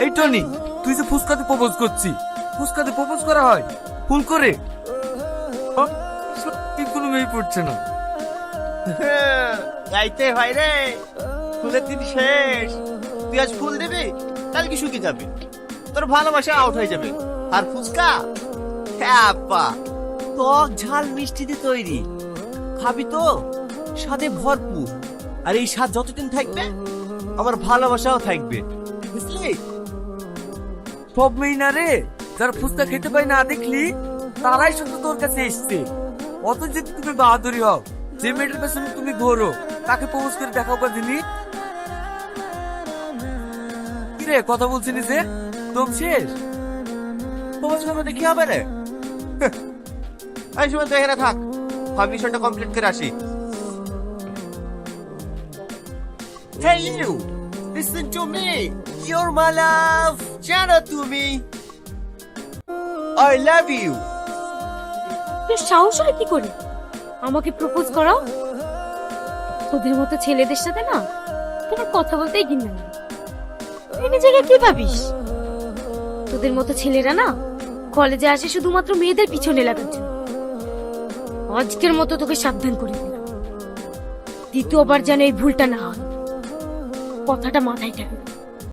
এই টনি, তুই যে ফুসকাতে প্রপোজ করছি, ফুসকাতে প্রপোজ করা হয় ফুল করে? সত্যি কোনো মেয়ে পড়ছে না। গাইতে হয় রে, ফুলের দিন শেষ। তুই আজ ফুল দিবি, কালকে শুকিয়ে যাবে, তোর ভালোবাসা আউট হয়ে যাবে। আর ফুচকা হ্যাপা টক ঝাল মিষ্টিতে তৈরি, খাবি তো স্বাদে ভরপুর। আর এই স্বাদ যতদিন থাকবে আমার ভালোবাসাও থাকবে, বুঝলি? সব মেয়ে না রে, যারা ফুচকা খেতে পায় না দেখলি তারাই শুধু তোর কাছে এসছে। অত যদি তুমি বাহাদুরি হও, যে মেয়েটার পেছনে তুমি ঘোরো তাকে প্রপোজ করে দেখাও বা দিনি। কি রে কথা বলছিলি যে তোম শেষ? তোমার সামনে কি হবে রে? এই সময় তো এখানে থাক, আমি মিশনটা কমপ্লিট করে আসি। Hey you, listen to me. You're my love. জানো তুমি, I love you. তোর সাহস হয় কি করে আমাকে প্রপোজ করাও? তোদের মতো ছেলেদের সাথে না তোমার কথা বলতেই ঘৃণা লাগে। তুই নিজেকে কি ভাবিস? তোদের মতো ছেলেরা না কলেজে আসে শুধুমাত্র মেয়েদের পিছনে লাগার জন্য। আজকের মতো তোকে সাবধান করে দিলাম, দ্বিতীয়বার যেন এই ভুলটা না হয়, কথাটা মাথায় থাকে।